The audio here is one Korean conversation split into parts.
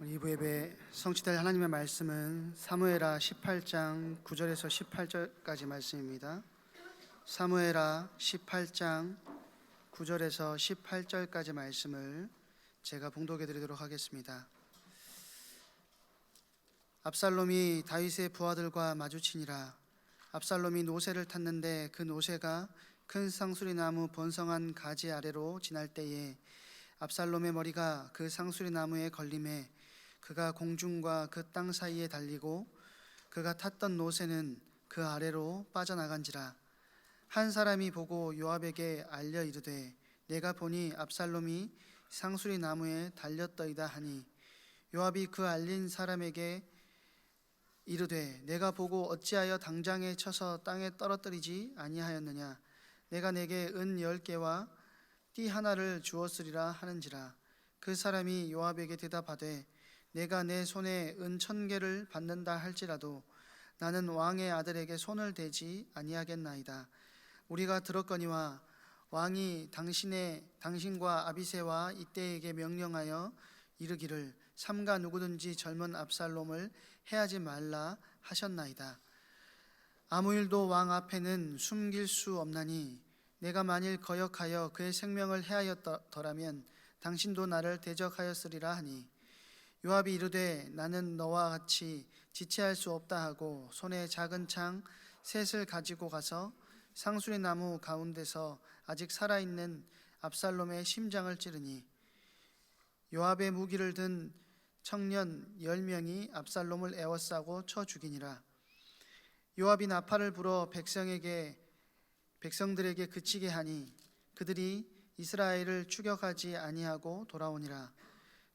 우리 이부 예배 성취될 하나님의 말씀은 사무엘하 18장 9절에서 18절까지 말씀입니다. 사무엘하 18장 9절에서 18절까지 말씀을 제가 봉독해 드리도록 하겠습니다. 압살롬이 다윗의 부하들과 마주치니라. 압살롬이 노새를 탔는데 그 노새가 큰 상수리 나무 번성한 가지 아래로 지날 때에 압살롬의 머리가 그 상수리 나무에 걸림에 그가 공중과 그 땅 사이에 달리고 그가 탔던 노새는 그 아래로 빠져나간지라. 한 사람이 보고 요압에게 알려 이르되 내가 보니 압살롬이 상수리 나무에 달렸더이다 하니, 요압이 그 알린 사람에게 이르되 내가 보고 어찌하여 당장에 쳐서 땅에 떨어뜨리지 아니하였느냐. 내가 내게 은 10개와 띠 하나를 주었으리라 하는지라. 그 사람이 요압에게 대답하되 내가 내 손에 은 1000개를 받는다 할지라도 나는 왕의 아들에게 손을 대지 아니하겠나이다. 우리가 들었거니와 왕이 당신과 아비새와 이때에게 명령하여 이르기를 삼가 누구든지 젊은 압살롬을 해하지 말라 하셨나이다. 아무 일도 왕 앞에는 숨길 수 없나니 내가 만일 거역하여 그의 생명을 해하였더라면 당신도 나를 대적하였으리라 하니, 요압이 이르되 나는 너와 같이 지체할 수 없다 하고 손에 작은 창 셋을 가지고 가서 상수리 나무 가운데서 아직 살아있는 압살롬의 심장을 찌르니, 요압의 무기를 든 청년 10명이 압살롬을 에워싸고 쳐 죽이니라. 요압이 나팔을 불어 백성들에게 그치게 하니 그들이 이스라엘을 추격하지 아니하고 돌아오니라.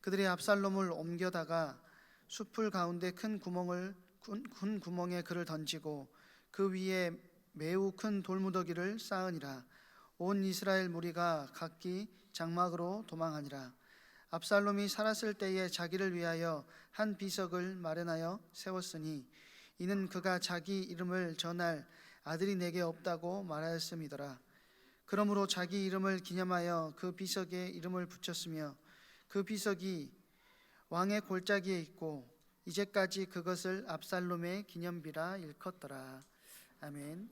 그들이 압살롬을 옮겨다가 숲풀 가운데 큰 구멍에 그를 던지고 그 위에 매우 큰 돌무더기를 쌓으니라. 온 이스라엘 무리가 각기 장막으로 도망하니라. 압살롬이 살았을 때에 자기를 위하여 한 비석을 마련하여 세웠으니 이는 그가 자기 이름을 전할 아들이 내게 없다고 말하였음이더라. 그러므로 자기 이름을 기념하여 그 비석에 이름을 붙였으며 그 비석이 왕의 골짜기에 있고 이제까지 그것을 압살롬의 기념비라 일컫더라. 아멘.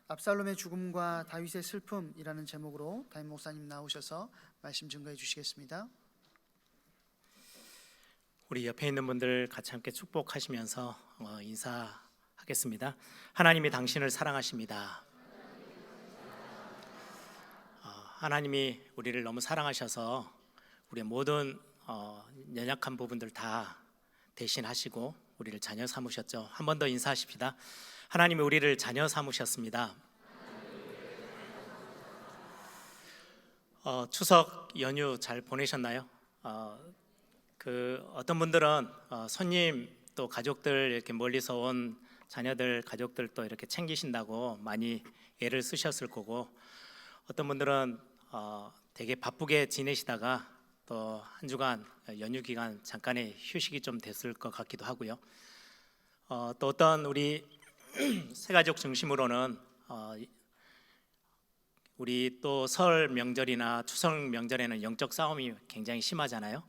압살롬의 죽음과 다윗의 슬픔이라는 제목으로 담임 목사님 나오셔서 말씀 증거해 주시겠습니다. 우리 옆에 있는 분들 같이 함께 축복하시면서 인사하겠습니다. 하나님이 당신을 사랑하십니다. 하나님이 우리를 너무 사랑하셔서 우리의 모든 연약한 부분들 다 대신하시고 우리를 자녀 삼으셨죠. 한 번 더 인사하십시다. 하나님이 우리를 자녀 삼으셨습니다. 추석 연휴 잘 보내셨나요? 어떤 분들은 손님 또 가족들 이렇게 멀리서 온 자녀들 가족들 또 이렇게 챙기신다고 많이 애를 쓰셨을 거고, 어떤 분들은 되게 바쁘게 지내시다가 또 한 주간 연휴 기간 잠깐의 휴식이 좀 됐을 것 같기도 하고요. 또 어떤 우리 새가족 중심으로는 우리 또 설 명절이나 추석 명절에는 영적 싸움이 굉장히 심하잖아요.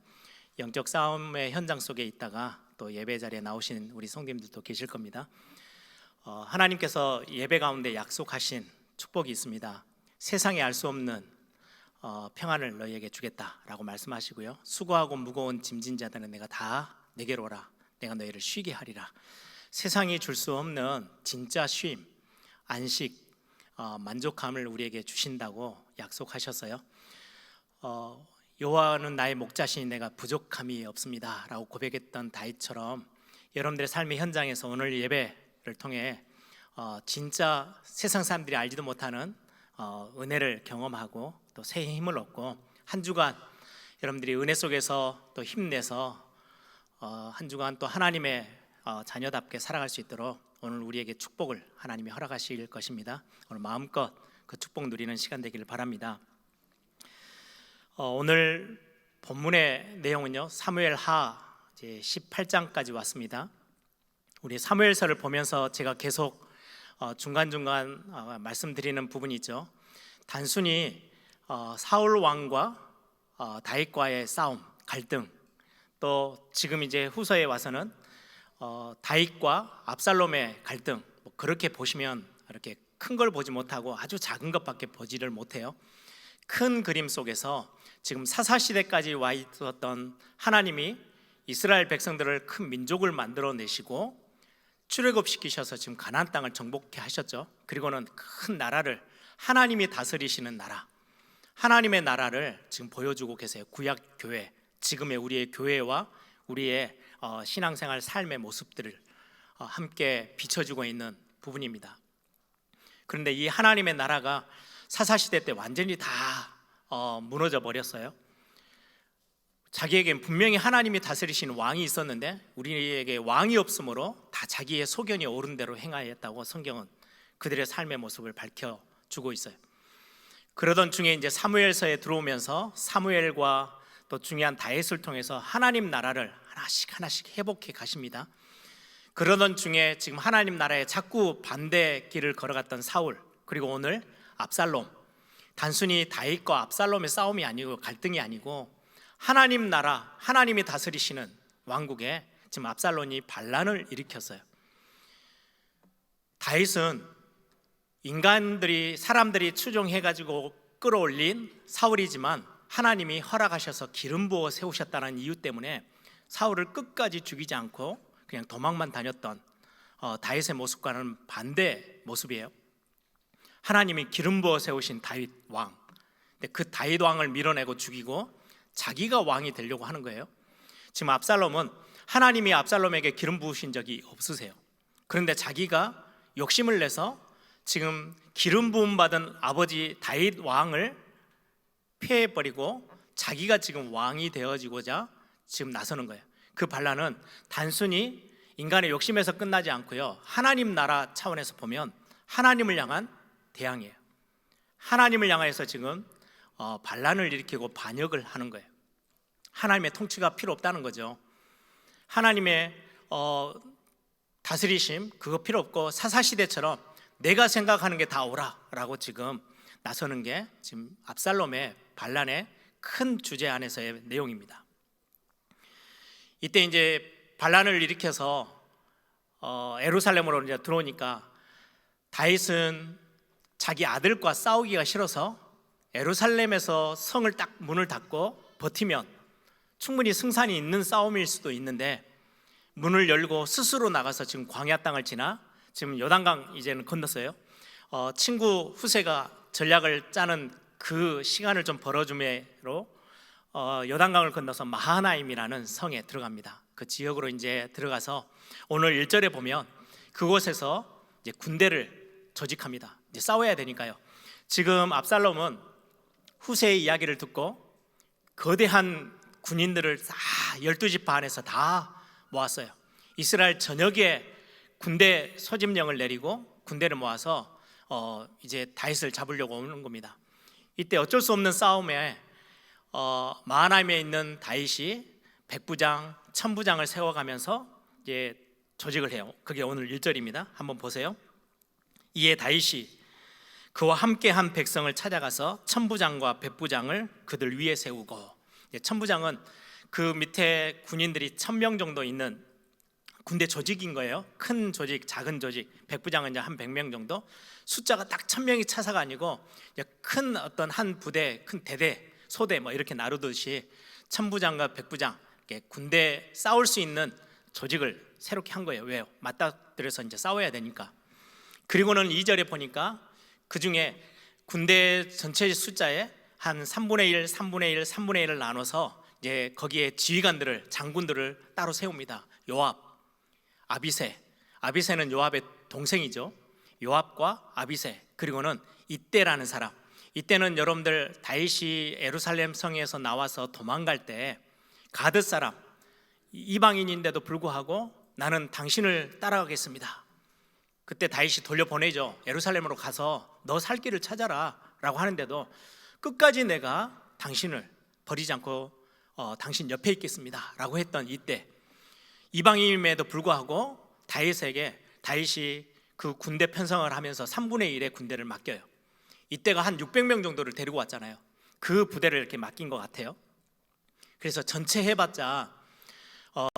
영적 싸움의 현장 속에 있다가 또 예배 자리에 나오신 우리 성도님들도 계실 겁니다. 하나님께서 예배 가운데 약속하신 축복이 있습니다. 세상에 알 수 없는 평안을 너희에게 주겠다라고 말씀하시고요. 수고하고 무거운 짐진 자들은 내가 다 내게로 오라. 내가 너희를 쉬게 하리라. 세상이 줄 수 없는 진짜 쉼, 안식, 만족감을 우리에게 주신다고 약속하셨어요. 여호와는 나의 목자시니 내가 부족함이 없습니다 라고 고백했던 다윗처럼 여러분들의 삶의 현장에서 오늘 예배를 통해 진짜 세상 사람들이 알지도 못하는 은혜를 경험하고 또 새 힘을 얻고, 한 주간 여러분들이 은혜 속에서 또 힘내서 한 주간 또 하나님의 자녀답게 살아갈 수 있도록 오늘 우리에게 축복을 하나님이 허락하실 것입니다. 오늘 마음껏 그 축복 누리는 시간 되기를 바랍니다. 오늘 본문의 내용은요, 사무엘하 18장까지 왔습니다. 우리 사무엘서를 보면서 제가 계속 중간중간 말씀드리는 부분이 있죠. 단순히 사울 왕과 다윗과의 싸움, 갈등, 또 지금 이제 후서에 와서는 다윗과 압살롬의 갈등, 뭐 그렇게 보시면 이렇게 큰 걸 보지 못하고 아주 작은 것밖에 보지를 못해요. 큰 그림 속에서 지금 사사시대까지 와 있었던 하나님이 이스라엘 백성들을 큰 민족을 만들어내시고 출애굽시키셔서 지금 가나안 땅을 정복케 하셨죠. 그리고는 큰 나라를, 하나님이 다스리시는 나라, 하나님의 나라를 지금 보여주고 계세요. 구약 교회, 지금의 우리의 교회와 우리의 신앙생활 삶의 모습들을 함께 비춰주고 있는 부분입니다. 그런데 이 하나님의 나라가 사사시대 때 완전히 다 무너져 버렸어요. 자기에겐 분명히 하나님이 다스리시는 왕이 있었는데 우리에게 왕이 없으므로 다 자기의 소견이 옳은 대로 행하였다고 성경은 그들의 삶의 모습을 밝혀주고 있어요. 그러던 중에 이제 사무엘서에 들어오면서 사무엘과 또 중요한 다윗을 통해서 하나님 나라를 하나씩 회복해 가십니다. 그러던 중에 지금 하나님 나라에 자꾸 반대 길을 걸어갔던 사울, 그리고 오늘 압살롬, 단순히 다윗과 압살롬의 싸움이 아니고 갈등이 아니고 하나님 나라, 하나님이 다스리시는 왕국에 지금 압살롬이 반란을 일으켰어요. 다윗은 사람들이 추종해가지고 끌어올린 사울이지만 하나님이 허락하셔서 기름 부어 세우셨다는 이유 때문에 사울을 끝까지 죽이지 않고 그냥 도망만 다녔던 다윗의 모습과는 반대 모습이에요. 하나님이 기름 부어 세우신 다윗 왕, 근데 그 다윗 왕을 밀어내고 죽이고 자기가 왕이 되려고 하는 거예요. 지금 압살롬은 하나님이 압살롬에게 기름 부으신 적이 없으세요. 그런데 자기가 욕심을 내서 지금 기름 부음 받은 아버지 다윗 왕을 폐해버리고 자기가 지금 왕이 되어지고자 지금 나서는 거예요. 그 반란은 단순히 인간의 욕심에서 끝나지 않고요, 하나님 나라 차원에서 보면 하나님을 향한 대항이에요. 하나님을 향해서 지금 반란을 일으키고 반역을 하는 거예요. 하나님의 통치가 필요 없다는 거죠. 하나님의 다스리심 그거 필요 없고 사사시대처럼 내가 생각하는 게 다 옳아라고 지금 나서는 게 지금 압살롬의 반란의 큰 주제 안에서의 내용입니다. 이때 이제 반란을 일으켜서 예루살렘으로 이제 들어오니까 다윗은 자기 아들과 싸우기가 싫어서 예루살렘에서 성을 딱 문을 닫고 버티면 충분히 승산이 있는 싸움일 수도 있는데 문을 열고 스스로 나가서 지금 광야 땅을 지나 지금 요단강 이제는 건넜어요. 친구 후세가 전략을 짜는 그 시간을 좀 벌어주매로 요단강을 건너서 마하나임이라는 성에 들어갑니다. 그 지역으로 이제 들어가서 오늘 1절에 보면 그곳에서 이제 군대를 조직합니다. 이제 싸워야 되니까요. 지금 압살롬은 후세의 이야기를 듣고 거대한 군인들을 다 12지파 안에서 다 모았어요. 이스라엘 전역에 군대 소집령을 내리고 군대를 모아서 이제 다윗을 잡으려고 오는 겁니다. 이때 어쩔 수 없는 싸움에 마하나임에 있는 다윗이 백부장, 천부장을 세워가면서 이제 조직을 해요. 그게 오늘 1절입니다. 한번 보세요. 이에 다윗이 그와 함께한 백성을 찾아가서 천부장과 백부장을 그들 위에 세우고, 천부장은 그 밑에 군인들이 1000명 정도 있는 군대 조직인 거예요. 큰 조직, 작은 조직. 백부장은 이제 한 100명 정도. 숫자가 딱 1000명이 차사가 아니고 큰 어떤 한 부대, 큰 대대, 소대 뭐 이렇게 나누듯이 천부장과 백부장, 이렇게 군대 싸울 수 있는 조직을 새롭게 한 거예요. 왜요? 맞닥뜨려서 이제 싸워야 되니까. 그리고는 2절에 보니까 그 중에 군대 전체 숫자에 한 3분의 1, 3분의 1, 3분의 1을 나눠서 이제 거기에 지휘관들을, 장군들을 따로 세웁니다. 요압, 아비새. 아비새는 요압의 동생이죠. 요압과 아비새. 그리고는 이때라는 사람. 이때는 여러분들 다윗이 예루살렘 성에서 나와서 도망갈 때 가드 사람, 이방인인데도 불구하고 나는 당신을 따라가겠습니다. 그때 다윗이 돌려보내죠. 예루살렘으로 가서 너 살 길을 찾아라 라고 하는데도 끝까지 내가 당신을 버리지 않고 당신 옆에 있겠습니다 라고 했던 이때, 이방인임에도 불구하고 다윗이 그 군대 편성을 하면서 3분의 1의 군대를 맡겨요. 이때가 한 600명 정도를 데리고 왔잖아요. 그 부대를 이렇게 맡긴 것 같아요. 그래서 전체 해봤자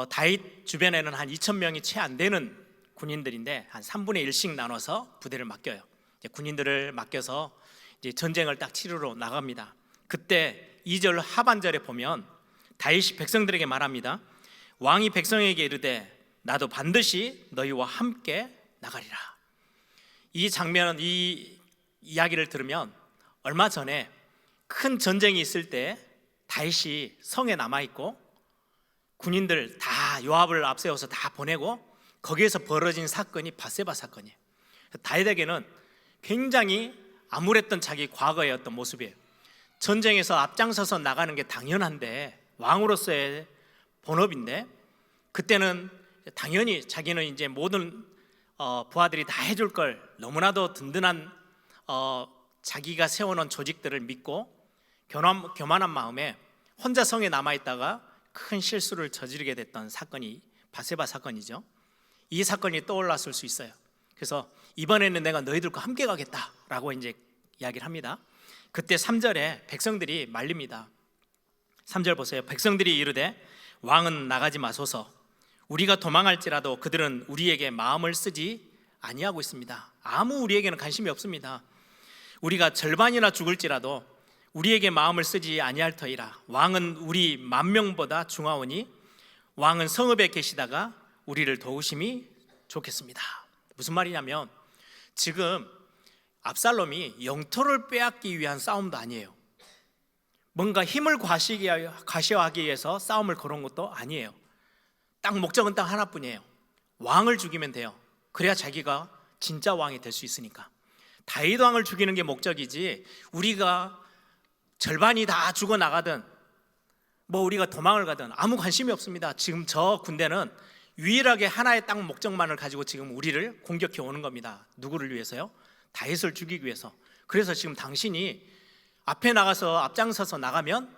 다윗 주변에는 한 2,000명이 채 안 되는 군인들인데 한 3분의 1씩 나눠서 부대를 맡겨요. 이제 군인들을 맡겨서 이제 전쟁을 딱 치르러 나갑니다. 그때 2절 하반절에 보면 다윗이 백성들에게 말합니다. 왕이 백성에게 이르되 나도 반드시 너희와 함께 나가리라. 이 장면은, 이 이야기를 들으면 얼마 전에 큰 전쟁이 있을 때 다윗이 성에 남아있고 군인들 다 요압을 앞세워서 다 보내고 거기에서 벌어진 사건이 밧세바 사건이에요. 다윗에게는 굉장히 암울했던 자기 과거의 어떤 모습이에요. 전쟁에서 앞장서서 나가는 게 당연한데, 왕으로서의 본업인데, 그때는 당연히 자기는 이제 모든 부하들이 다 해줄 걸, 너무나도 든든한 자기가 세워놓은 조직들을 믿고 교만한 마음에 혼자 성에 남아있다가 큰 실수를 저지르게 됐던 사건이 밧세바 사건이죠. 이 사건이 떠올랐을 수 있어요. 그래서 이번에는 내가 너희들과 함께 가겠다라고 이제 이야기를 합니다. 그때 3절에 백성들이 말립니다. 3절 보세요. 백성들이 이르되 왕은 나가지 마소서. 우리가 도망할지라도 그들은 우리에게 마음을 쓰지 아니하고 있습니다. 아무 우리에게는 관심이 없습니다. 우리가 절반이나 죽을지라도 우리에게 마음을 쓰지 아니할 터이라. 왕은 우리 10,000명보다 중하오니 왕은 성읍에 계시다가 우리를 도우심이 좋겠습니다. 무슨 말이냐면 지금 압살롬이 영토를 빼앗기 위한 싸움도 아니에요. 뭔가 힘을 과시하기 위해서 싸움을 걸은 것도 아니에요. 딱 목적은 딱 하나뿐이에요. 왕을 죽이면 돼요. 그래야 자기가 진짜 왕이 될 수 있으니까. 다윗 왕을 죽이는 게 목적이지, 우리가 절반이 다 죽어나가든 뭐 우리가 도망을 가든 아무 관심이 없습니다. 지금 저 군대는 유일하게 하나의 딱 목적만을 가지고 지금 우리를 공격해 오는 겁니다. 누구를 위해서요? 다윗을 죽이기 위해서. 그래서 지금 당신이 앞에 나가서 앞장서서 나가면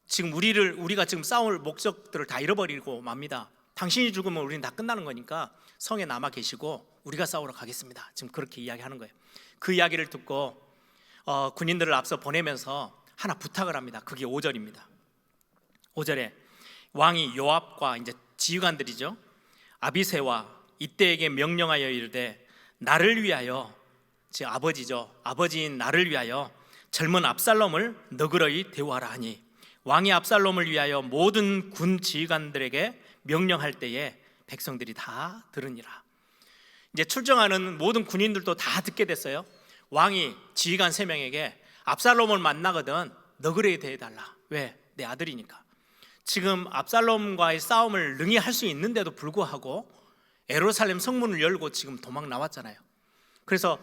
지금 우리가 지금 싸울 목적들을 다 잃어버리고 맙니다. 당신이 죽으면 우리는 다 끝나는 거니까 성에 남아 계시고 우리가 싸우러 가겠습니다. 지금 그렇게 이야기하는 거예요. 그 이야기를 듣고 군인들을 앞서 보내면서 하나 부탁을 합니다. 그게 5절입니다. 5절에 왕이 요압과 이제 지휘관들이죠, 아비새와 이때에게 명령하여 이르되 나를 위하여, 즉 아버지죠, 아버지인 나를 위하여 젊은 압살롬을 너그러이 대우하라 하니 왕이 압살롬을 위하여 모든 군 지휘관들에게 명령할 때에 백성들이 다 들으니라. 이제 출정하는 모든 군인들도 다 듣게 됐어요. 왕이 지휘관 3명에게 압살롬을 만나거든 너그러이 대해달라. 왜? 내 아들이니까. 지금 압살롬과의 싸움을 능히 할 수 있는데도 불구하고 예루살렘 성문을 열고 지금 도망 나왔잖아요. 그래서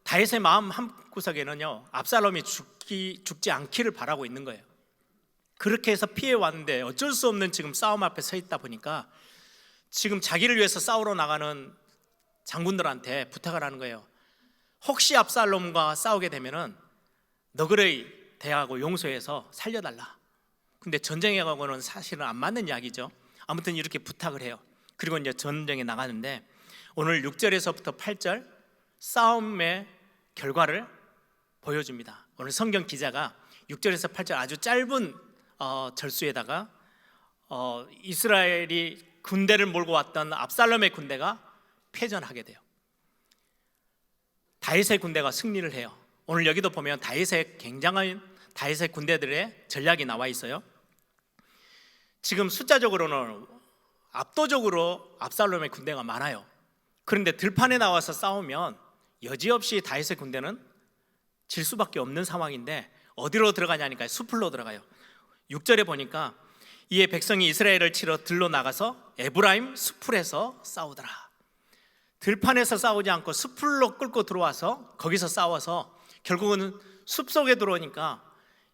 다윗의 마음 한구석에는요, 압살롬이 죽지 않기를 바라고 있는 거예요. 그렇게 해서 피해 왔는데 어쩔 수 없는 지금 싸움 앞에 서 있다 보니까 지금 자기를 위해서 싸우러 나가는 장군들한테 부탁을 하는 거예요. 혹시 압살롬과 싸우게 되면은 너그러이 대하고 용서해서 살려달라. 근데 전쟁에 가고는 사실은 안 맞는 이야기죠. 아무튼 이렇게 부탁을 해요. 그리고 이제 전쟁에 나가는데 오늘 6절에서부터 8절 싸움의 결과를 보여줍니다. 오늘 성경 기자가 6절에서 8절 아주 짧은 절수에다가 이스라엘이 군대를 몰고 왔던 압살롬의 군대가 패전하게 돼요. 다윗의 군대가 승리를 해요. 오늘 여기도 보면 다윗의 굉장한 다윗의 군대들의 전략이 나와 있어요. 지금 숫자적으로는 압도적으로 압살롬의 군대가 많아요. 그런데 들판에 나와서 싸우면 여지없이 다윗의 군대는 질 수밖에 없는 상황인데 어디로 들어가냐니까 숲으로 들어가요. 6절에 보니까 이에 백성이 이스라엘을 치러 들로 나가서 에브라임 숲풀에서 싸우더라. 들판에서 싸우지 않고 숲풀로 끌고 들어와서 거기서 싸워서 결국은 숲속에 들어오니까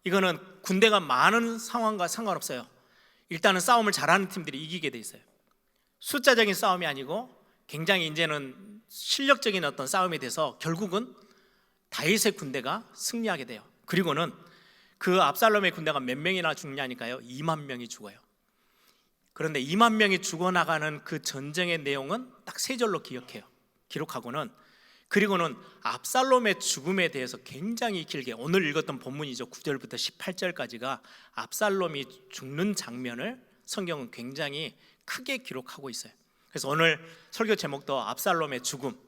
이거는 군대가 많은 상황과 상관없어요. 일단은 싸움을 잘하는 팀들이 이기게 돼 있어요. 숫자적인 싸움이 아니고 굉장히 이제는 실력적인 어떤 싸움이 돼서 결국은 다윗의 군대가 승리하게 돼요. 그리고는 그 압살롬의 군대가 몇 명이나 죽냐니까요, 2만 명이 죽어요. 그런데 2만 명이 죽어나가는 그 전쟁의 내용은 딱 3절로 기록하고는, 그리고는 압살롬의 죽음에 대해서 굉장히 길게, 오늘 읽었던 본문이죠, 9절부터 18절까지가 압살롬이 죽는 장면을 성경은 굉장히 크게 기록하고 있어요. 그래서 오늘 설교 제목도 압살롬의 죽음,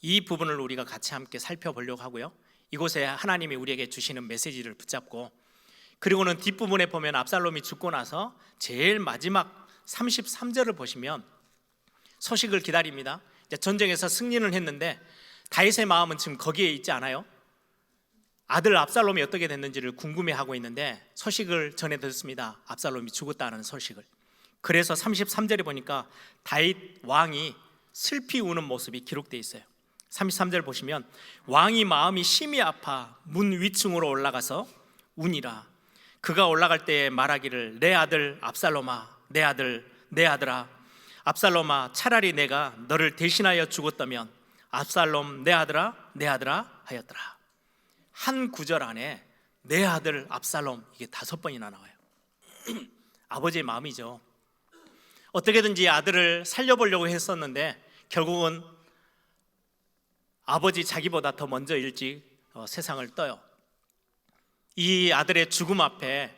이 부분을 우리가 같이 함께 살펴보려고 하고요. 이곳에 하나님이 우리에게 주시는 메시지를 붙잡고, 그리고는 뒷부분에 보면 압살롬이 죽고 나서 제일 마지막 33절을 보시면 소식을 기다립니다. 이제 전쟁에서 승리를 했는데 다윗의 마음은 지금 거기에 있지 않아요. 아들 압살롬이 어떻게 됐는지를 궁금해하고 있는데 소식을 전해 듣습니다. 압살롬이 죽었다는 소식을. 그래서 33절에 보니까 다윗 왕이 슬피 우는 모습이 기록되어 있어요. 33절 보시면 왕이 마음이 심히 아파 문 위층으로 올라가서 우니라. 그가 올라갈 때에 말하기를 내 아들 압살롬아, 내 아들, 내 아들아, 압살롬아, 차라리 내가 너를 대신하여 죽었다면 압살롬 내 아들아, 내 아들아 하였더라. 한 구절 안에 내 아들 압살롬, 이게 5번이나 나와요. 아버지의 마음이죠. 어떻게든지 아들을 살려보려고 했었는데 결국은 아버지 자기보다 더 먼저 일찍 세상을 떠요. 이 아들의 죽음 앞에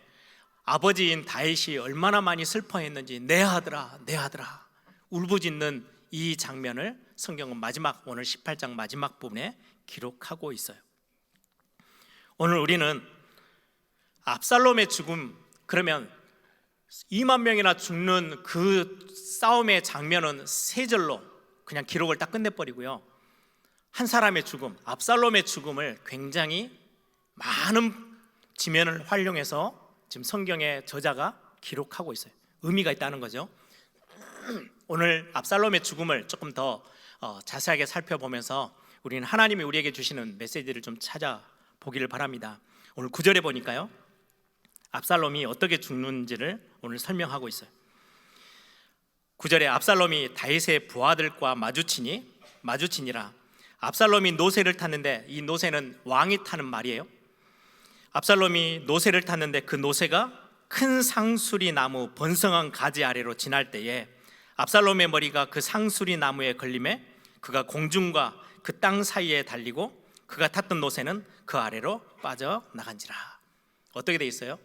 아버지인 다윗이 얼마나 많이 슬퍼했는지 내 아들아, 내 아들아 울부짖는 이 장면을 성경은 마지막, 오늘 18장 마지막 부분에 기록하고 있어요. 오늘 우리는 압살롬의 죽음, 그러면 2만 명이나 죽는 그 싸움의 장면은 3절로 그냥 기록을 딱 끝내버리고요. 한 사람의 죽음, 압살롬의 죽음을 굉장히 많은 지면을 활용해서 지금 성경의 저자가 기록하고 있어요. 의미가 있다는 거죠. 오늘 압살롬의 죽음을 조금 더 자세하게 살펴보면서 우리는 하나님이 우리에게 주시는 메시지를 좀 찾아보기를 바랍니다. 오늘 9절에 보니까요, 압살롬이 어떻게 죽는지를 오늘 설명하고 있어요. 9절에 압살롬이 다윗의 부하들과 마주치니라. 압살롬이 노새를 탔는데, 이 노새는 왕이 타는 말이에요. 압살롬이 노새를 탔는데 그 노새가 큰 상수리 나무 번성한 가지 아래로 지날 때에 압살롬의 머리가 그 상수리 나무에 걸림에 그가 공중과 그 땅 사이에 달리고 그가 탔던 노새는 그 아래로 빠져나간지라. 어떻게 돼 있어요?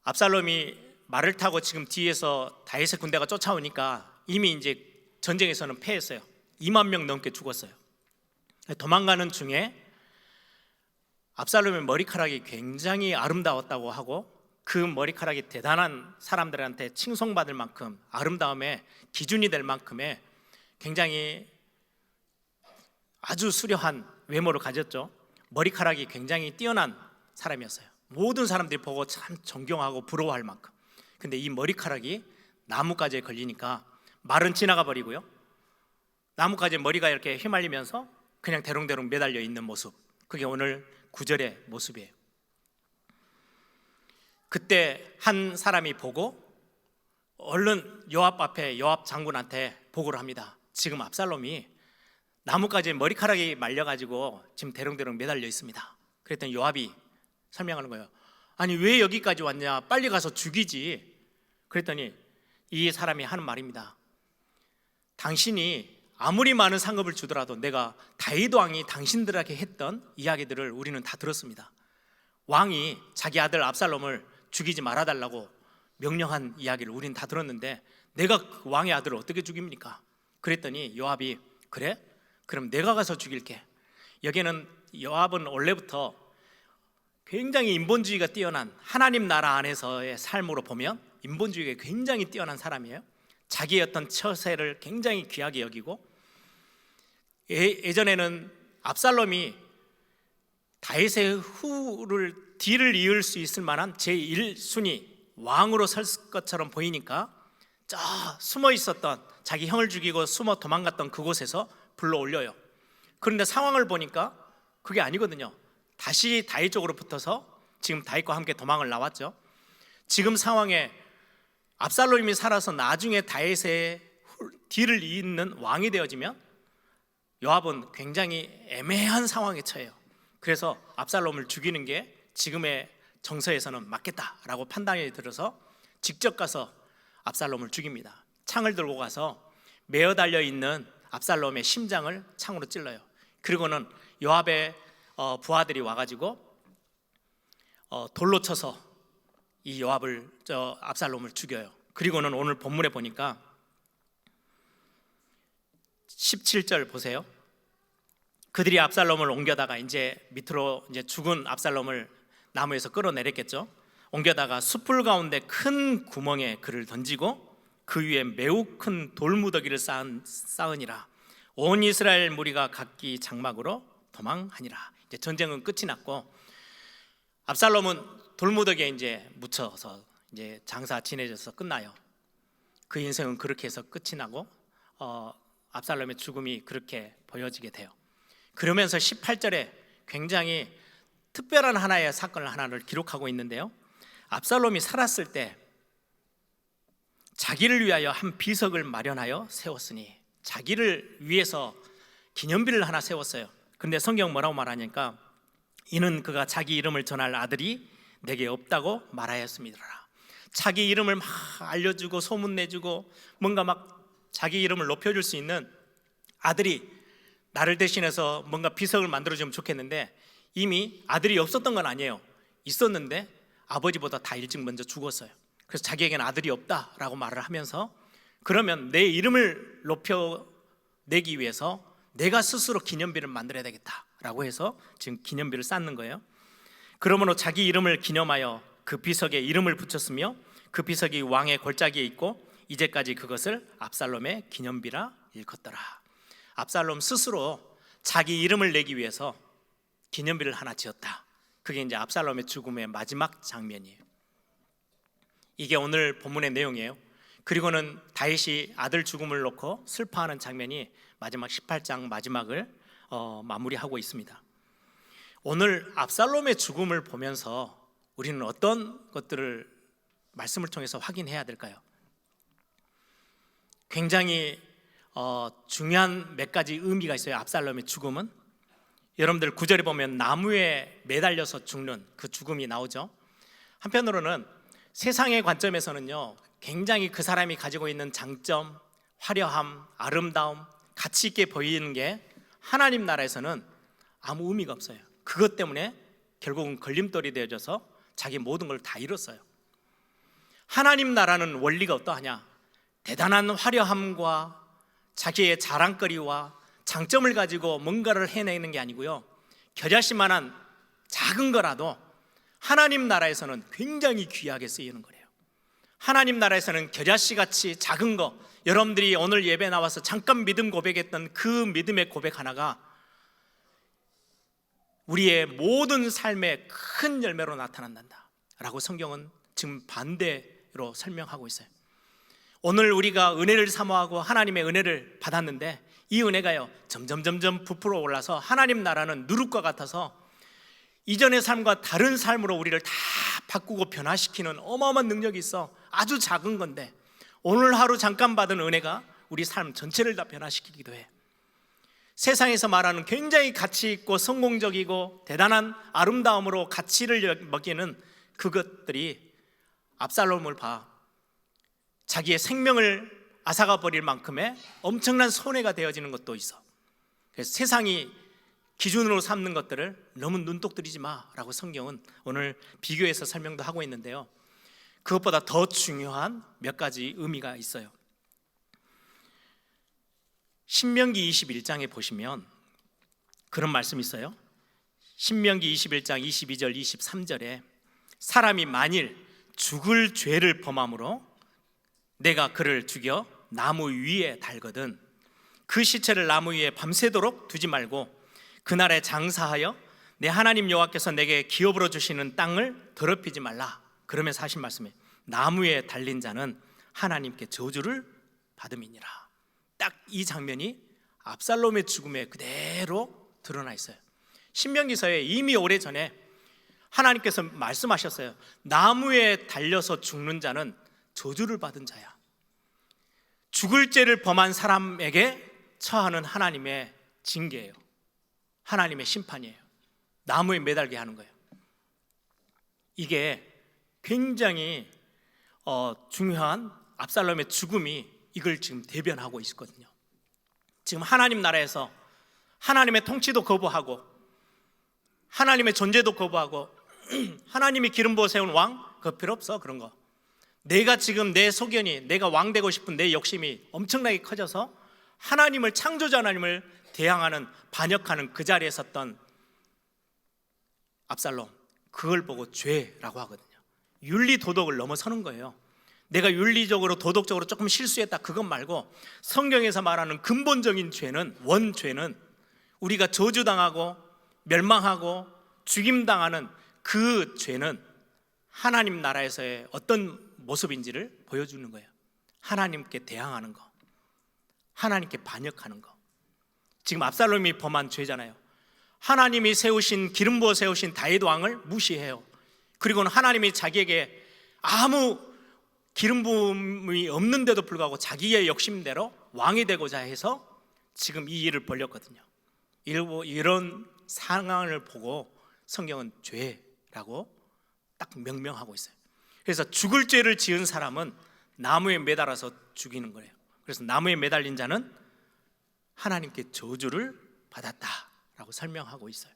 압살롬이 말을 타고 지금 뒤에서 다윗의 군대가 쫓아오니까 이미 이제 전쟁에서는 패했어요. 2만 명 넘게 죽었어요. 도망가는 중에 압살롬의 머리카락이 굉장히 아름다웠다고 하고 그 머리카락이 대단한 사람들한테 칭송받을 만큼 아름다움의 기준이 될 만큼의 굉장히 아주 수려한 외모를 가졌죠. 머리카락이 굉장히 뛰어난 사람이었어요. 모든 사람들이 보고 참 존경하고 부러워할 만큼. 근데 이 머리카락이 나뭇가지에 걸리니까 말은 지나가 버리고요, 나뭇가지에 머리가 이렇게 휘말리면서 그냥 대롱대롱 매달려 있는 모습, 그게 오늘 9절의 모습이에요. 그때 한 사람이 보고 얼른 요압 앞에 요압 장군한테 보고를 합니다. 지금 압살롬이 나뭇가지에 머리카락이 말려가지고 지금 대롱대롱 매달려 있습니다. 그랬더니 요압이 설명하는 거예요. 아니 왜 여기까지 왔냐, 빨리 가서 죽이지. 그랬더니 이 사람이 하는 말입니다. 당신이 아무리 많은 상급을 주더라도 내가 다윗 왕이 당신들에게 했던 이야기들을 우리는 다 들었습니다. 왕이 자기 아들 압살롬을 죽이지 말아달라고 명령한 이야기를 우리는 다 들었는데 내가 그 왕의 아들을 어떻게 죽입니까? 그랬더니 요압이 그래? 그럼 내가 가서 죽일게. 여기는 요압은 원래부터 굉장히 인본주의가 뛰어난, 하나님 나라 안에서의 삶으로 보면 인본주의가 굉장히 뛰어난 사람이에요. 자기의 어떤 처세를 굉장히 귀하게 여기고, 예전에는 압살롬이 다윗의 후를 뒤를 이을 수 있을 만한 제1순위 왕으로 설 것처럼 보이니까 저 숨어 있었던, 자기 형을 죽이고 숨어 도망갔던 그곳에서 불러 올려요. 그런데 상황을 보니까 그게 아니거든요. 다시 다윗 쪽으로 붙어서 지금 다윗과 함께 도망을 나왔죠. 지금 상황에 압살롬이 살아서 나중에 다윗의 뒤를 잇는 왕이 되어지면 요압은 굉장히 애매한 상황에 처해요. 그래서 압살롬을 죽이는 게 지금의 정서에서는 맞겠다라고 판단이 들어서 직접 가서 압살롬을 죽입니다. 창을 들고 가서 매어 달려 있는 압살롬의 심장을 창으로 찔러요. 그리고는 요압의 부하들이 와가지고 돌로 쳐서 이 압살롬을 죽여요. 그리고는 오늘 본문에 보니까 17절 보세요. 그들이 압살롬을 옮겨다가 이제 밑으로 이제 죽은 압살롬을 나무에서 끌어내렸겠죠. 옮겨다가 숯불 가운데 큰 구멍에 그를 던지고 그 위에 매우 큰 돌무더기를 쌓으니라. 온 이스라엘 무리가 각기 장막으로 도망하니라. 이제 전쟁은 끝이 났고 압살롬은 돌무더기에 이제 묻혀서 이제 장사 지내져서 끝나요. 그 인생은 그렇게 해서 끝이 나고 압살롬의 죽음이 그렇게 보여지게 돼요. 그러면서 18절에 굉장히 특별한 하나의 사건을 하나를 기록하고 있는데요. 압살롬이 살았을 때 자기를 위하여 한 비석을 마련하여 세웠으니, 자기를 위해서 기념비를 하나 세웠어요. 그런데 성경 뭐라고 말하니까 이는 그가 자기 이름을 전할 아들이 내게 없다고 말하였습니다. 자기 이름을 막 알려주고 소문내주고 뭔가 막 자기 이름을 높여줄 수 있는 아들이 나를 대신해서 뭔가 비석을 만들어주면 좋겠는데 이미 아들이 없었던 건 아니에요. 있었는데 아버지보다 다 일찍 먼저 죽었어요. 그래서 자기에게는 아들이 없다라고 말을 하면서 그러면 내 이름을 높여내기 위해서 내가 스스로 기념비를 만들어야 되겠다라고 해서 지금 기념비를 쌓는 거예요. 그러므로 자기 이름을 기념하여 그 비석에 이름을 붙였으며 그 비석이 왕의 골짜기에 있고 이제까지 그것을 압살롬의 기념비라 일컫더라. 압살롬 스스로 자기 이름을 내기 위해서 기념비를 하나 지었다. 그게 이제 압살롬의 죽음의 마지막 장면이에요. 이게 오늘 본문의 내용이에요. 그리고는 다윗이 아들 죽음을 놓고 슬퍼하는 장면이 마지막 18장 마지막을 마무리하고 있습니다. 오늘 압살롬의 죽음을 보면서 우리는 어떤 것들을 말씀을 통해서 확인해야 될까요? 굉장히 중요한 몇 가지 의미가 있어요. 압살롬의 죽음은 여러분들 9절에 보면 나무에 매달려서 죽는 그 죽음이 나오죠. 한편으로는 세상의 관점에서는요, 굉장히 그 사람이 가지고 있는 장점, 화려함, 아름다움, 가치 있게 보이는 게 하나님 나라에서는 아무 의미가 없어요. 그것 때문에 결국은 걸림돌이 되어져서 자기 모든 걸 다 잃었어요. 하나님 나라는 원리가 어떠하냐? 대단한 화려함과 자기의 자랑거리와 장점을 가지고 뭔가를 해내는 게 아니고요, 겨자씨만한 작은 거라도 하나님 나라에서는 굉장히 귀하게 쓰이는 거래요. 하나님 나라에서는 겨자씨같이 작은 거, 여러분들이 오늘 예배 나와서 잠깐 믿음 고백했던 그 믿음의 고백 하나가 우리의 모든 삶의 큰 열매로 나타난다 라고 성경은 지금 반대로 설명하고 있어요. 오늘 우리가 은혜를 사모하고 하나님의 은혜를 받았는데 이 은혜가요 점점 부풀어 올라서 하나님 나라는 누룩과 같아서 이전의 삶과 다른 삶으로 우리를 다 바꾸고 변화시키는 어마어마한 능력이 있어. 아주 작은 건데 오늘 하루 잠깐 받은 은혜가 우리 삶 전체를 다 변화시키기도 해. 세상에서 말하는 굉장히 가치 있고 성공적이고 대단한 아름다움으로 가치를 먹이는 그것들이 압살롬을 봐 자기의 생명을 앗아가 버릴 만큼의 엄청난 손해가 되어지는 것도 있어. 그래서 세상이 기준으로 삼는 것들을 너무 눈독 들이지 마라고 성경은 오늘 비교해서 설명도 하고 있는데요, 그것보다 더 중요한 몇 가지 의미가 있어요. 신명기 21장에 보시면 그런 말씀이 있어요. 신명기 21장 22절 23절에 사람이 만일 죽을 죄를 범함으로 내가 그를 죽여 나무 위에 달거든 그 시체를 나무 위에 밤새도록 두지 말고 그날에 장사하여 내 하나님 여호와께서 내게 기업으로 주시는 땅을 더럽히지 말라. 그러면서 하신 말씀이 나무 위에 달린 자는 하나님께 저주를 받음이니라. 딱 이 장면이 압살롬의 죽음에 그대로 드러나 있어요. 신명기서에 이미 오래전에 하나님께서 말씀하셨어요. 나무에 달려서 죽는 자는 저주를 받은 자야. 죽을 죄를 범한 사람에게 처하는 하나님의 징계예요. 하나님의 심판이에요. 나무에 매달게 하는 거예요. 이게 굉장히 중요한 압살롬의 죽음이 이걸 지금 대변하고 있거든요. 지금 하나님 나라에서 하나님의 통치도 거부하고 하나님의 존재도 거부하고 하나님이 기름 부어 세운 왕 그거 필요 없어. 그런 거 내가 지금 내 소견이, 내가 왕 되고 싶은 내 욕심이 엄청나게 커져서 하나님을, 창조자 하나님을 대항하는, 반역하는 그 자리에 섰던 압살롬, 그걸 보고 죄라고 하거든요. 윤리 도덕을 넘어서는 거예요. 내가 윤리적으로 도덕적으로 조금 실수했다, 그것 말고 성경에서 말하는 근본적인 죄는, 원죄는 우리가 저주당하고 멸망하고 죽임당하는 그 죄는 하나님 나라에서의 어떤 모습인지를 보여주는 거예요. 하나님께 대항하는 거, 하나님께 반역하는 거. 지금 압살롬이 범한 죄잖아요. 하나님이 세우신, 기름 부어 세우신 다윗 왕을 무시해요. 그리고는 하나님이 자기에게 아무 기름 부음이 없는데도 불구하고 자기의 욕심대로 왕이 되고자 해서 지금 이 일을 벌였거든요. 이런 상황을 보고 성경은 죄라고 딱 명명하고 있어요. 그래서 죽을 죄를 지은 사람은 나무에 매달아서 죽이는 거예요. 그래서 나무에 매달린 자는 하나님께 저주를 받았다라고 설명하고 있어요.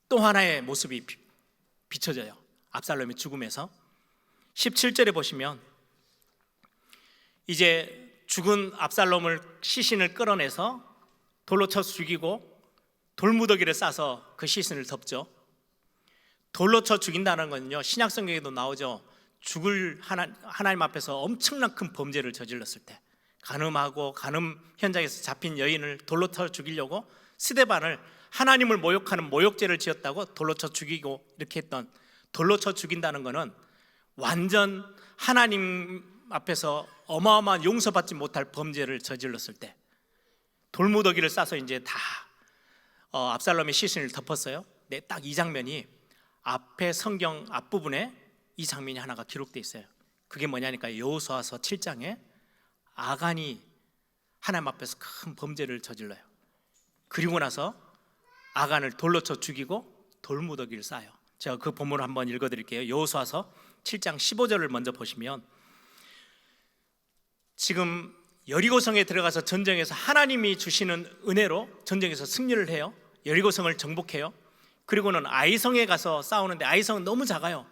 또 하나의 모습이 비춰져요. 압살롬의 죽음에서 17절에 보시면 이제 죽은 압살롬을, 시신을 끌어내서 돌로 쳐 죽이고 돌무더기를 싸서 그 시신을 덮죠. 돌로 쳐 죽인다는 건요, 신약 성경에도 나오죠. 하나님 앞에서 엄청난 큰 범죄를 저질렀을 때, 간음하고 간음 현장에서 잡힌 여인을 돌로 쳐 죽이려고 스데반을, 하나님을 모욕하는 모욕죄를 지었다고 돌로 쳐 죽이고 이렇게 했던, 돌로 쳐 죽인다는 것은 완전 하나님 앞에서 어마어마한 용서받지 못할 범죄를 저질렀을 때 돌무더기를 싸서 이제 다 압살롬의 시신을 덮었어요. 네, 딱 이 장면이 앞에 성경 앞부분에 이 장면이 하나가 기록되어 있어요. 그게 뭐냐니까 여호수아서 7장에 아간이 하나님 앞에서 큰 범죄를 저질러요. 그리고 나서 아간을 돌로 쳐 죽이고 돌무더기를 싸요. 제가 그 본문을 한번 읽어드릴게요. 여호수아서 7장 15절을 먼저 보시면, 지금 여리고성에 들어가서 전쟁에서 하나님이 주시는 은혜로 전쟁에서 승리를 해요. 여리고성을 정복해요. 그리고는 아이성에 가서 싸우는데 아이성은 너무 작아요.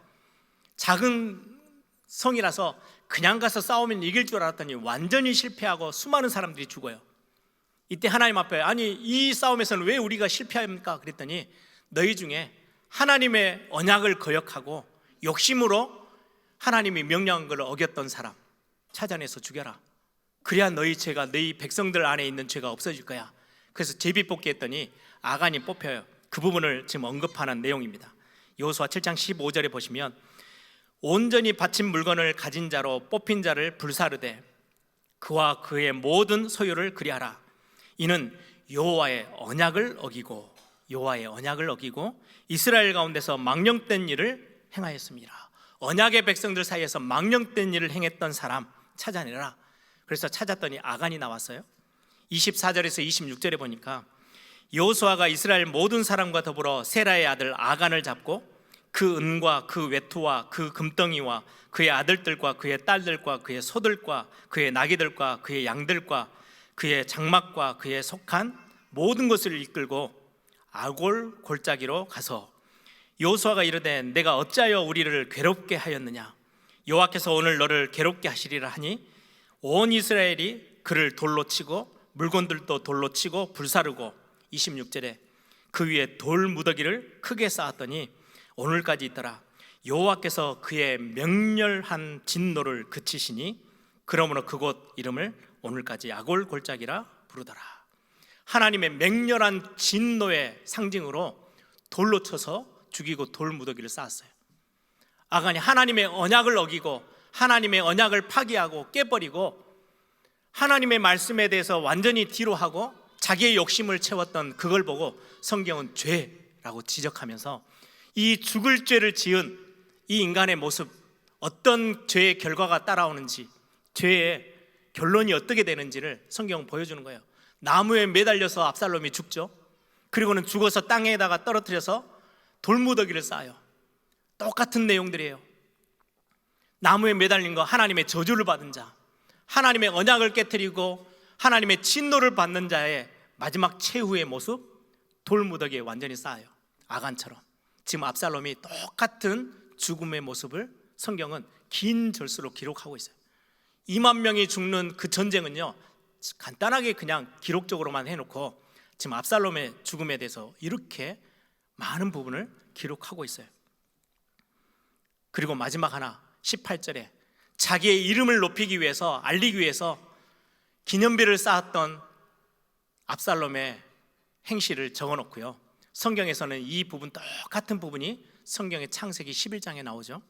작은 성이라서 그냥 가서 싸우면 이길 줄 알았더니 완전히 실패하고 수많은 사람들이 죽어요. 이때 하나님 앞에, 아니 이 싸움에서는 왜 우리가 실패합니까? 그랬더니 너희 중에 하나님의 언약을 거역하고 욕심으로 하나님이 명령한 걸 어겼던 사람 찾아내서 죽여라. 그래야 너희 죄가, 너희 백성들 안에 있는 죄가 없어질 거야. 그래서 제비뽑기했더니 아간이 뽑혀요. 그 부분을 지금 언급하는 내용입니다. 여호수아 7장 15절에 보시면, 온전히 바친 물건을 가진 자로 뽑힌 자를 불사르되 그와 그의 모든 소유를 그리하라. 이는 여호와의 언약을 어기고 이스라엘 가운데서 망령된 일을 행하였습니다. 언약의 백성들 사이에서 망령된 일을 행했던 사람 찾아내라. 그래서 찾았더니 아간이 나왔어요. 24절에서 26절에 보니까 여호수아가 이스라엘 모든 사람과 더불어 세라의 아들 아간을 잡고 그 은과 그 외투와 그 금덩이와 그의 아들들과 그의 딸들과 그의 소들과 그의 나귀들과 그의 양들과 그의 장막과 그의 속한 모든 것을 이끌고 아골 골짜기로 가서 여호수아가 이르되 내가 어찌하여 우리를 괴롭게 하였느냐? 여호와께서 오늘 너를 괴롭게 하시리라 하니 온 이스라엘이 그를 돌로 치고 물건들도 돌로 치고 불사르고 26절에 그 위에 돌 무더기를 크게 쌓았더니 오늘까지 있더라. 여호와께서 그의 맹렬한 진노를 그치시니 그러므로 그곳 이름을 오늘까지 아골 골짜기라 부르더라. 하나님의 맹렬한 진노의 상징으로 돌로 쳐서 죽이고 돌 무더기를 쌓았어요. 아간이 하나님의 언약을 어기고 하나님의 언약을 파기하고 깨버리고 하나님의 말씀에 대해서 완전히 뒤로 하고 자기의 욕심을 채웠던 그걸 보고 성경은 죄라고 지적하면서 이 죽을 죄를 지은 이 인간의 모습, 어떤 죄의 결과가 따라오는지, 죄의 결론이 어떻게 되는지를 성경은 보여주는 거예요. 나무에 매달려서 압살롬이 죽죠. 그리고는 죽어서 땅에다가 떨어뜨려서 돌무더기를 쌓아요. 똑같은 내용들이에요. 나무에 매달린 거 하나님의 저주를 받은 자, 하나님의 언약을 깨뜨리고 하나님의 진노를 받는 자의 마지막 최후의 모습, 돌무더기에 완전히 쌓아요. 아간처럼. 지금 압살롬이 똑같은 죽음의 모습을 성경은 긴 절수로 기록하고 있어요. 2만 명이 죽는 그 전쟁은요, 간단하게 그냥 기록적으로만 해놓고 지금 압살롬의 죽음에 대해서 이렇게 많은 부분을 기록하고 있어요. 그리고 마지막 하나 18절에 자기의 이름을 높이기 위해서, 알리기 위해서 기념비를 쌓았던 압살롬의 행실을 적어놓고요, 성경에서는 이 부분, 똑같은 부분이 성경의 창세기 11장에 나오죠.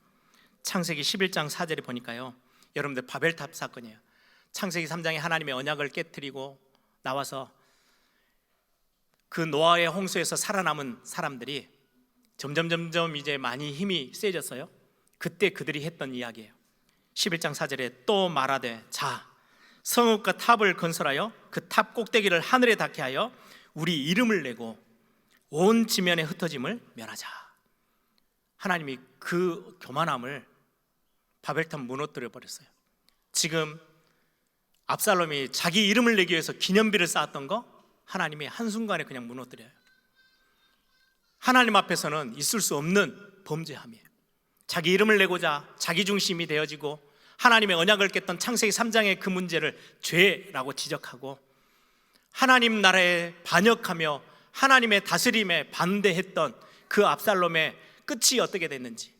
창세기 11장 4절에 보니까요, 여러분들 바벨탑 사건이에요. 창세기 3장에 하나님의 언약을 깨트리고 나와서 그 노아의 홍수에서 살아남은 사람들이 점점 이제 많이 힘이 세졌어요. 그때 그들이 했던 이야기예요. 11장 4절에 또 말하되 자, 성읍과 탑을 건설하여 그 탑 꼭대기를 하늘에 닿게 하여 우리 이름을 내고 온 지면에 흩어짐을 면하자. 하나님이 그 교만함을 바벨탑 무너뜨려 버렸어요. 지금 압살롬이 자기 이름을 내기 위해서 기념비를 쌓았던 거 하나님이 한순간에 그냥 무너뜨려요. 하나님 앞에서는 있을 수 없는 범죄함이에요. 자기 이름을 내고자 자기 중심이 되어지고 하나님의 언약을 깼던 창세기 3장의 그 문제를 죄라고 지적하고 하나님 나라에 반역하며 하나님의 다스림에 반대했던 그 압살롬의 끝이 어떻게 됐는지,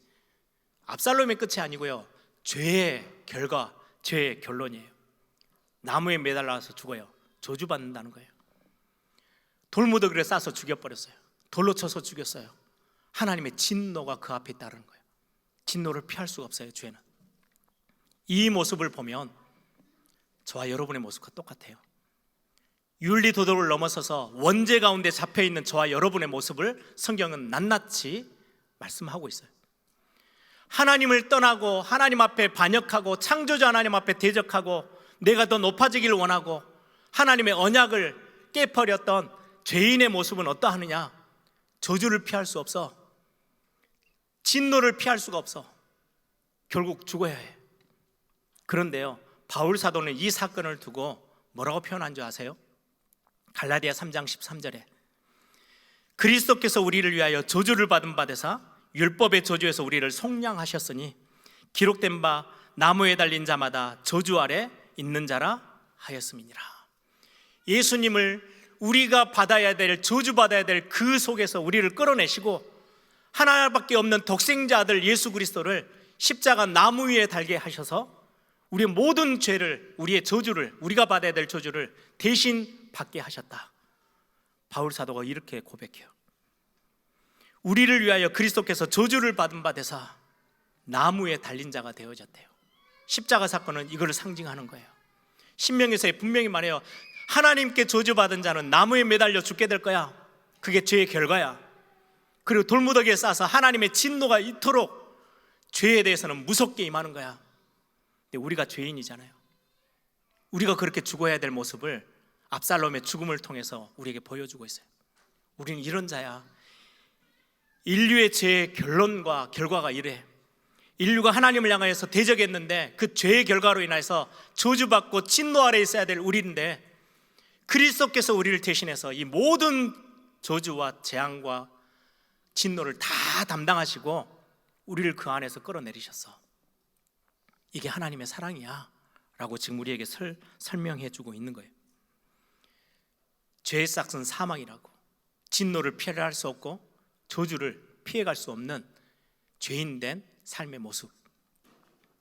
압살롬의 끝이 아니고요, 죄의 결과, 죄의 결론이에요. 나무에 매달려서 죽어요. 저주받는다는 거예요. 돌무더기를 싸서 죽여버렸어요. 돌로 쳐서 죽였어요. 하나님의 진노가 그 앞에 있다는 거예요. 진노를 피할 수가 없어요, 죄는. 이 모습을 보면 저와 여러분의 모습과 똑같아요. 윤리 도덕을 넘어서서 원죄 가운데 잡혀있는 저와 여러분의 모습을 성경은 낱낱이 말씀하고 있어요. 하나님을 떠나고 하나님 앞에 반역하고 창조자 하나님 앞에 대적하고 내가 더 높아지기를 원하고 하나님의 언약을 깨버렸던 죄인의 모습은 어떠하느냐? 저주를 피할 수 없어. 진노를 피할 수가 없어. 결국 죽어야 해. 그런데요, 바울 사도는 이 사건을 두고 뭐라고 표현한 줄 아세요? 갈라디아 3장 13절에 그리스도께서 우리를 위하여 저주를 받은 바 되사 율법의 저주에서 우리를 속량하셨으니 기록된 바 나무에 달린 자마다 저주 아래 있는 자라 하였음이니라. 예수님을 우리가 받아야 될, 저주받아야 될 그 속에서 우리를 끌어내시고 하나밖에 없는 독생자 아들 예수 그리스도를 십자가 나무 위에 달게 하셔서 우리의 모든 죄를, 우리의 저주를, 우리가 받아야 될 저주를 대신 받게 하셨다. 바울 사도가 이렇게 고백해요. 우리를 위하여 그리스도께서 저주를 받은 바 되사 나무에 달린 자가 되어졌대요. 십자가 사건은 이걸 상징하는 거예요. 신명기서에 분명히 말해요. 하나님께 저주받은 자는 나무에 매달려 죽게 될 거야. 그게 죄의 결과야. 그리고 돌무더기에 싸서 하나님의 진노가 이토록 죄에 대해서는 무섭게 임하는 거야. 근데 우리가 죄인이잖아요. 우리가 그렇게 죽어야 될 모습을 압살롬의 죽음을 통해서 우리에게 보여주고 있어요. 우리는 이런 자야. 인류의 죄의 결론과 결과가 이래. 인류가 하나님을 향하여서 대적했는데 그 죄의 결과로 인해서 저주받고 진노 아래에 있어야 될 우리인데 그리스도께서 우리를 대신해서 이 모든 저주와 재앙과 진노를 다 담당하시고 우리를 그 안에서 끌어내리셨어. 이게 하나님의 사랑이야 라고 지금 우리에게 설명해 주고 있는 거예요. 죄의 싹은 사망이라고, 진노를 피할 수 없고 저주를 피해갈 수 없는 죄인된 삶의 모습.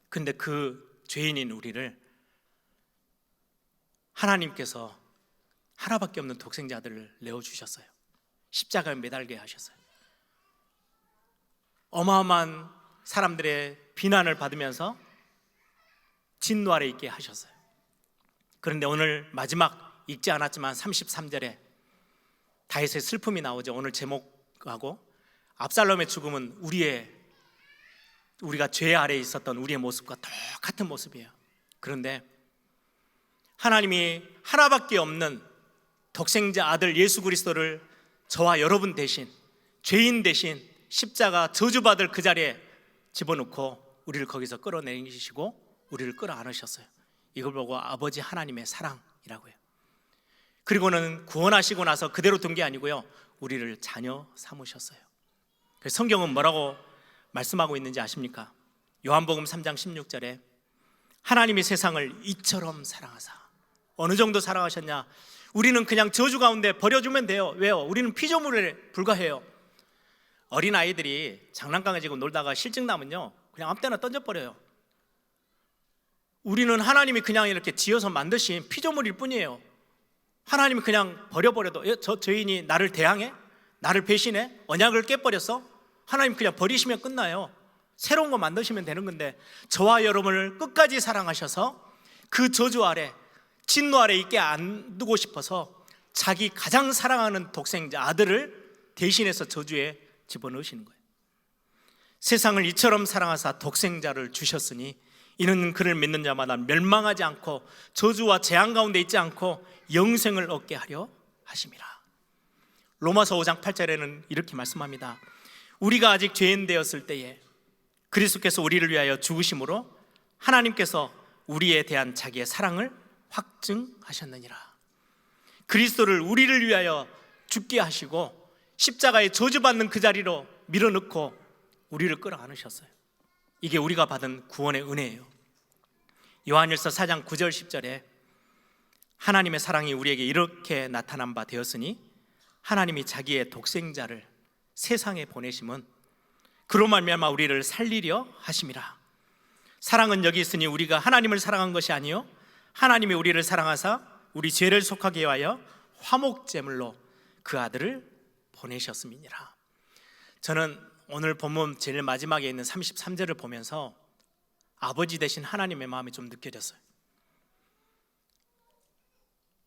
근데 그 죄인인 우리를 하나님께서 하나밖에 없는 독생자들을 내어주셨어요. 십자가에 매달게 하셨어요. 어마어마한 사람들의 비난을 받으면서 진노 아래 있게 하셨어요. 그런데 오늘 마지막 읽지 않았지만 33절에 다윗의 슬픔이 나오죠. 오늘 제목하고 압살롬의 죽음은 우리가 죄 아래에 있었던 우리의 모습과 똑같은 모습이에요. 그런데 하나님이 하나밖에 없는 독생자 아들 예수 그리스도를 저와 여러분 대신, 죄인 대신 십자가 저주받을 그 자리에 집어넣고 우리를 거기서 끌어내리시고 우리를 끌어안으셨어요. 이걸 보고 아버지 하나님의 사랑이라고 해요. 그리고는 구원하시고 나서 그대로 둔 게 아니고요, 우리를 자녀 삼으셨어요. 그래서 성경은 뭐라고 말씀하고 있는지 아십니까? 요한복음 3장 16절에 하나님이 세상을 이처럼 사랑하사. 어느 정도 사랑하셨냐? 우리는 그냥 저주 가운데 버려주면 돼요. 왜요? 우리는 피조물에 불과해요. 어린아이들이 장난감 가지고 놀다가 실증 나면요, 그냥 아무 때나 던져버려요. 우리는 하나님이 그냥 이렇게 지어서 만드신 피조물일 뿐이에요. 하나님이 그냥 버려버려도, 저 죄인이 나를 대항해? 나를 배신해? 언약을 깨버렸어? 하나님 그냥 버리시면 끝나요. 새로운 거 만드시면 되는 건데, 저와 여러분을 끝까지 사랑하셔서 그 저주 아래, 진노 아래 있게 안 두고 싶어서 자기 가장 사랑하는 독생자 아들을 대신해서 저주에 집어넣으시는 거예요. 세상을 이처럼 사랑하사 독생자를 주셨으니 이는 그를 믿는 자마다 멸망하지 않고 저주와 재앙 가운데 있지 않고 영생을 얻게 하려 하심이라. 로마서 5장 8절에는 이렇게 말씀합니다. 우리가 아직 죄인 되었을 때에 그리스도께서 우리를 위하여 죽으심으로 하나님께서 우리에 대한 자기의 사랑을 확증하셨느니라. 그리스도를 우리를 위하여 죽게 하시고 십자가에 저주받는 그 자리로 밀어넣고 우리를 끌어안으셨어요. 이게 우리가 받은 구원의 은혜예요. 요한일서 4장 9절 10절에 하나님의 사랑이 우리에게 이렇게 나타난 바 되었으니 하나님이 자기의 독생자를 세상에 보내심은 그로 말미암아 우리를 살리려 하심이라. 사랑은 여기 있으니 우리가 하나님을 사랑한 것이 아니요 하나님이 우리를 사랑하사 우리 죄를 속하게 하여 화목제물로 그 아들을 보내셨음이니라. 저는 오늘 본문 제일 마지막에 있는 33절을 보면서 아버지 되신 하나님의 마음이 좀 느껴졌어요.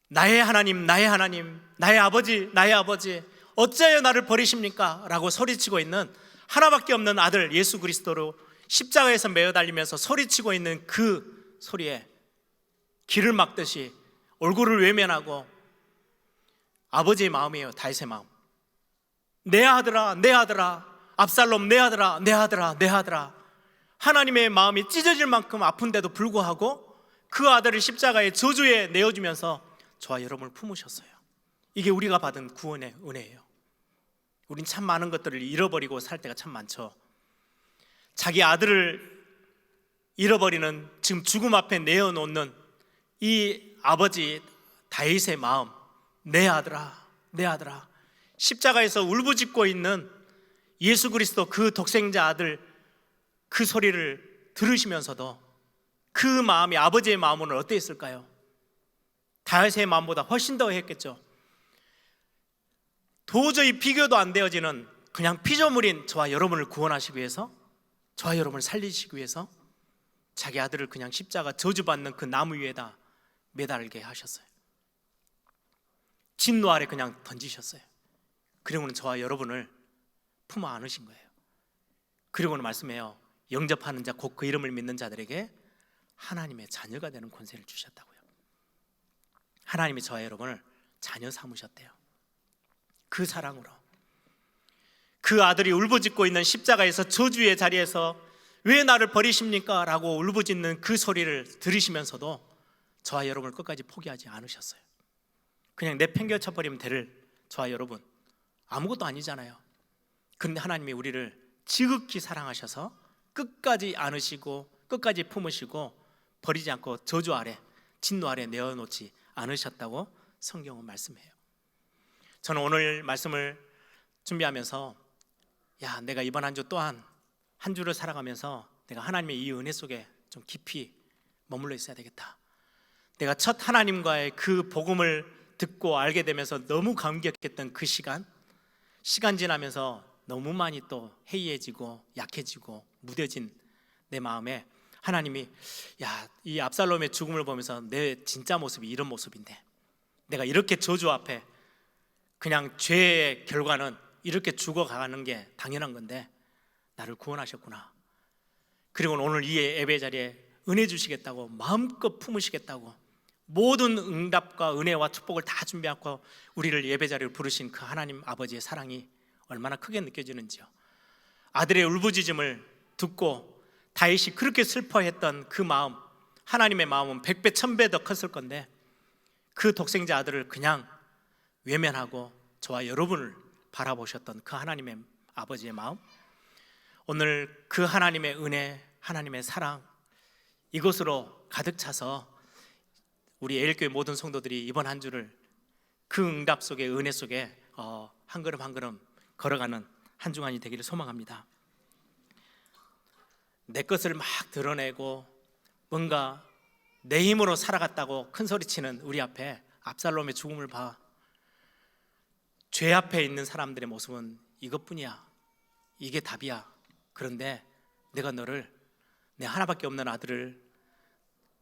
나의 하나님, 나의 하나님, 나의 아버지, 나의 아버지, 어찌하여 나를 버리십니까? 라고 소리치고 있는 하나밖에 없는 아들 예수 그리스도로 십자가에서 매어 달리면서 소리치고 있는 그 소리에 길을 막듯이 얼굴을 외면하고 아버지의 마음이에요. 다윗의 마음. 내 아들아, 내 아들아, 압살롬 내 아들아, 내 아들아, 내 아들아. 하나님의 마음이 찢어질 만큼 아픈데도 불구하고 그 아들을 십자가의 저주에 내어주면서 저와 여러분을 품으셨어요. 이게 우리가 받은 구원의 은혜예요. 우린 참 많은 것들을 잃어버리고 살 때가 참 많죠. 자기 아들을 잃어버리는, 지금 죽음 앞에 내어놓는 이 아버지 다윗의 마음, 내 아들아, 내 아들아. 십자가에서 울부짖고 있는 예수 그리스도 그 독생자 아들, 그 소리를 들으시면서도 그 마음이 아버지의 마음은 어땠을까요? 다윗의 마음보다 훨씬 더 했겠죠. 도저히 비교도 안 되어지는 그냥 피조물인 저와 여러분을 구원하시기 위해서, 저와 여러분을 살리시기 위해서 자기 아들을 그냥 십자가 저주받는 그 나무 위에다 매달게 하셨어요. 진노 아래 그냥 던지셨어요. 그리고는 저와 여러분을 품어 안으신 거예요. 그리고는 말씀해요. 영접하는 자, 곧 그 이름을 믿는 자들에게 하나님의 자녀가 되는 권세를 주셨다고요. 하나님이 저와 여러분을 자녀 삼으셨대요. 그 사랑으로. 그 아들이 울부짖고 있는 십자가에서 저주의 자리에서 왜 나를 버리십니까? 라고 울부짖는 그 소리를 들으시면서도 저와 여러분을 끝까지 포기하지 않으셨어요. 그냥 내팽개쳐 버리면 될 저와 여러분 아무것도 아니잖아요. 그런데 하나님이 우리를 지극히 사랑하셔서 끝까지 안으시고 끝까지 품으시고 버리지 않고 저주 아래, 진노 아래 내어놓지 않으셨다고 성경은 말씀해요. 저는 오늘 말씀을 준비하면서 내가 이번 한 주 또한 한 주를 살아가면서 내가 하나님의 이 은혜 속에 좀 깊이 머물러 있어야 되겠다. 내가 첫 하나님과의 그 복음을 듣고 알게 되면서 너무 감격했던 그 시간 지나면서 너무 많이 또 해이해지고 약해지고 무뎌진 내 마음에 하나님이 이 압살롬의 죽음을 보면서 내 진짜 모습이 이런 모습인데 내가 이렇게 저주 앞에 그냥 죄의 결과는 이렇게 죽어가는 게 당연한 건데 나를 구원하셨구나. 그리고 오늘 이 예배 자리에 은혜 주시겠다고 마음껏 품으시겠다고 모든 응답과 은혜와 축복을 다 준비하고 우리를 예배 자리로 부르신 그 하나님 아버지의 사랑이 얼마나 크게 느껴지는지요. 아들의 울부짖음을 듣고 다윗이 그렇게 슬퍼했던 그 마음, 하나님의 마음은 100배 1000배 더 컸을 건데 그 독생자 아들을 그냥 외면하고 저와 여러분을 바라보셨던 그 하나님의 아버지의 마음, 오늘 그 하나님의 은혜, 하나님의 사랑 이것으로 가득 차서 우리 에일교회 모든 성도들이 이번 한 주를 그 응답 속에, 은혜 속에 한 걸음 한 걸음 걸어가는 한 주간이 되기를 소망합니다. 내 것을 막 드러내고 뭔가 내 힘으로 살아갔다고 큰 소리치는 우리 앞에 압살롬의 죽음을 봐. 죄 앞에 있는 사람들의 모습은 이것뿐이야. 이게 답이야. 그런데 내가 너를, 내 하나밖에 없는 아들을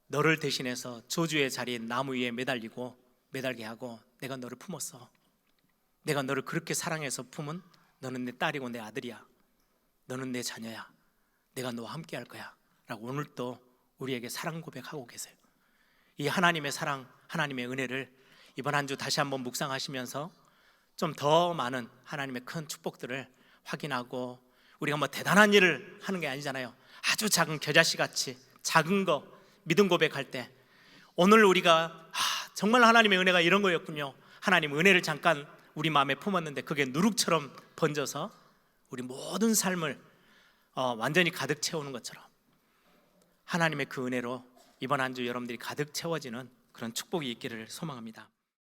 너를 대신해서 저주의 자리에 나무 위에 매달게 하고 내가 너를 품었어. 내가 너를 그렇게 사랑해서 품은 너는 내 딸이고 내 아들이야. 너는 내 자녀야. 내가 너와 함께 할 거야 라고 오늘 또 우리에게 사랑 고백하고 계세요. 이 하나님의 사랑, 하나님의 은혜를 이번 한 주 다시 한번 묵상하시면서 좀 더 많은 하나님의 큰 축복들을 확인하고, 우리가 뭐 대단한 일을 하는 게 아니잖아요. 아주 작은 겨자씨같이 작은 거 믿음 고백할 때 오늘 우리가 정말 하나님의 은혜가 이런 거였군요. 하나님 은혜를 잠깐 우리 마음에 품었는데 그게 누룩처럼 번져서 우리 모든 삶을 완전히 가득 채우는 것처럼 하나님의 그 은혜로 이번 한 주 여러분들이 가득 채워지는 그런 축복이 있기를 소망합니다.